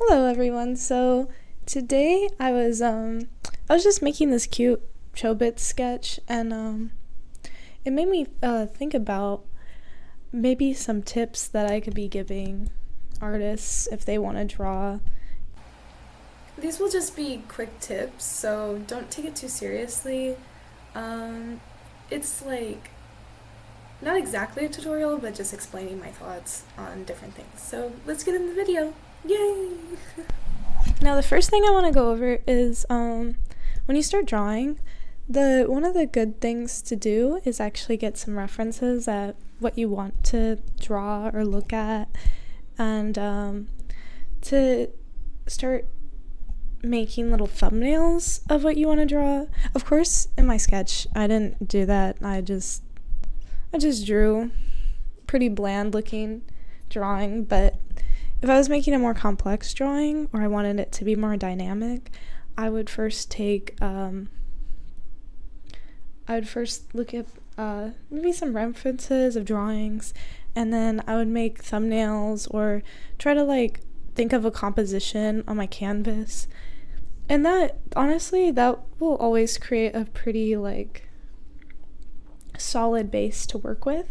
Hello everyone. So today I was just making this cute Chobits sketch and it made me think about maybe some tips that I could be giving artists if they want to draw. These will just be quick tips, so don't take it too seriously. Um it's like not exactly a tutorial, but just explaining my thoughts on different things. So let's get in the video. Yay! Now, the first thing I want to go over is when you start drawing, the one of the good things to do is actually get some references at what you want to draw or look at, and to start making little thumbnails of what you want to draw. Of course, in my sketch, I didn't do that. I just drew pretty bland looking drawing, but if I was making a more complex drawing or I wanted it to be more dynamic, I would first look at maybe some references of drawings, and then I would make thumbnails or try to think of a composition on my canvas. And that, honestly, that will always create a pretty solid base to work with.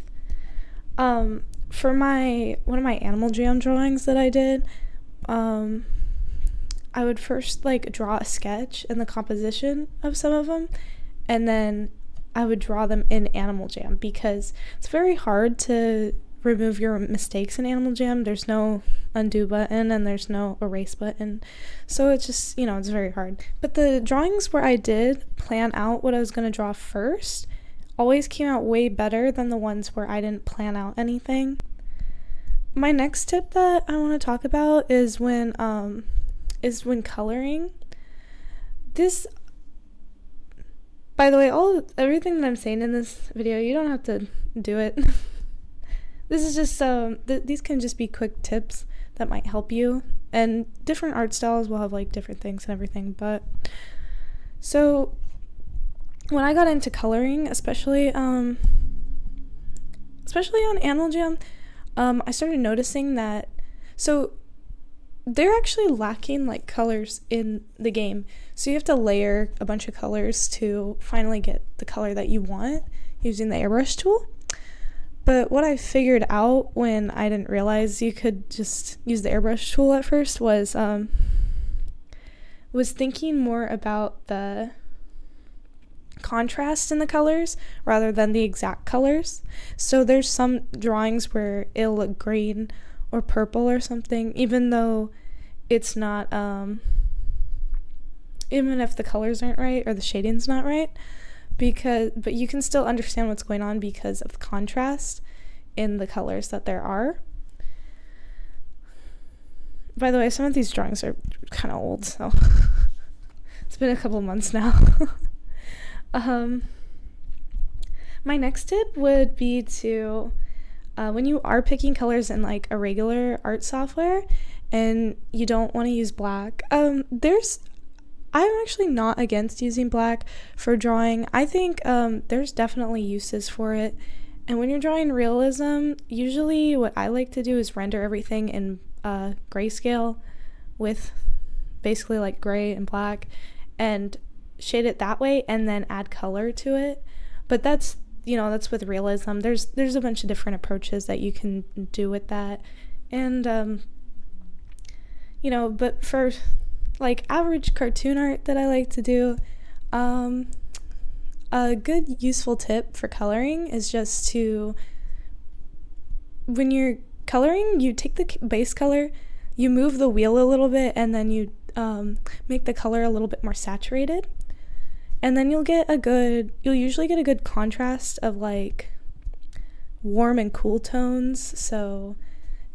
For one of my Animal Jam drawings that I did, I would first draw a sketch and the composition of some of them, and then I would draw them in Animal Jam because it's very hard to remove your mistakes in Animal Jam. There's no undo button and there's no erase button, so it's just, it's very hard. But the drawings where I did plan out what I was going to draw first always came out way better than the ones where I didn't plan out anything. My next tip that I want to talk about is when coloring. This, by the way, everything that I'm saying in this video, you don't have to do it. This is just these can just be quick tips that might help you, and different art styles will have different things and everything. But so when I got into coloring, especially on Animal Jam, I started noticing that they're actually lacking colors in the game. So you have to layer a bunch of colors to finally get the color that you want using the airbrush tool. But what I figured out when I didn't realize you could just use the airbrush tool at first was thinking more about the contrast in the colors rather than the exact colors. So there's some drawings where it'll look green or purple or something, even though it's not, even if the colors aren't right or the shading's not right, but you can still understand what's going on because of the contrast in the colors that there are. By the way, some of these drawings are kind of old, so it's been a couple months now. My next tip would be to, when you are picking colors in a regular art software and you don't want to use black, I'm actually not against using black for drawing. I think there's definitely uses for it. And when you're drawing realism, usually what I like to do is render everything in grayscale with basically gray and black, and shade it that way and then add color to it. But that's with realism. There's a bunch of different approaches that you can do with that. And but for average cartoon art that I like to do, a good useful tip for coloring is just to, when you're coloring, you take the base color, you move the wheel a little bit, and then you make the color a little bit more saturated. And then you'll usually get a good contrast of warm and cool tones. So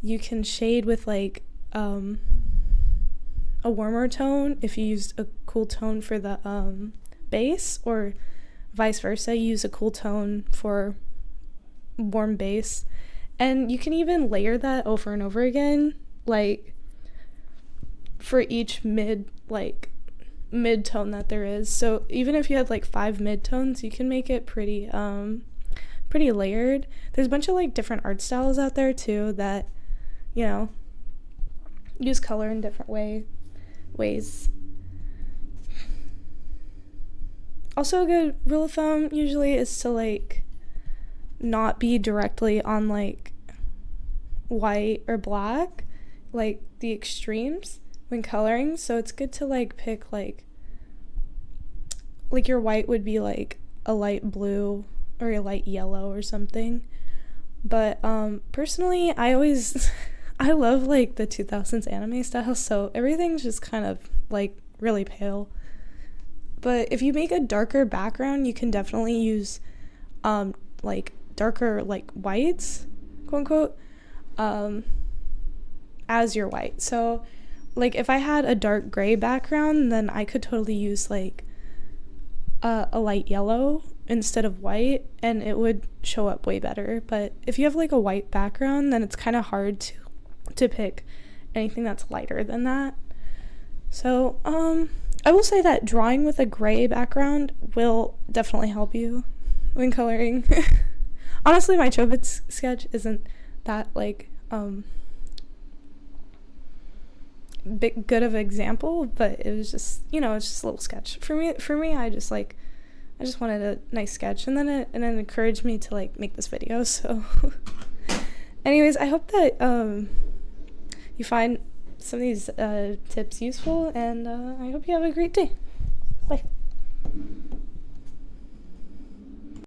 you can shade with a warmer tone if you used a cool tone for the base, or vice versa, you use a cool tone for warm base. And you can even layer that over and over again, for each mid-tone that there is. So even if you had 5 mid-tones, you can make it pretty layered. There's a bunch of different art styles out there too that use color in different ways. Also, a good rule of thumb usually is to like not be directly on like white or black, like the extremes when coloring. So it's good to like pick like your white would be like a light blue or a light yellow or something. But personally, I always I love like the 2000s anime style, so everything's just kind of like really pale. But if you make a darker background, you can definitely use like darker like whites, quote unquote, as your white. So like if I had a dark gray background, then I could totally use like a light yellow instead of white, and it would show up way better. But if you have like a white background, then it's kind of hard to pick anything that's lighter than that. So I will say that drawing with a gray background will definitely help you when coloring. Honestly, my Chobits sketch isn't that like big good of an example, but it was just, it's just a little sketch. For me, I just wanted a nice sketch, and then it encouraged me to like make this video. So anyways, I hope that you find some of these tips useful, and I hope you have a great day. Bye.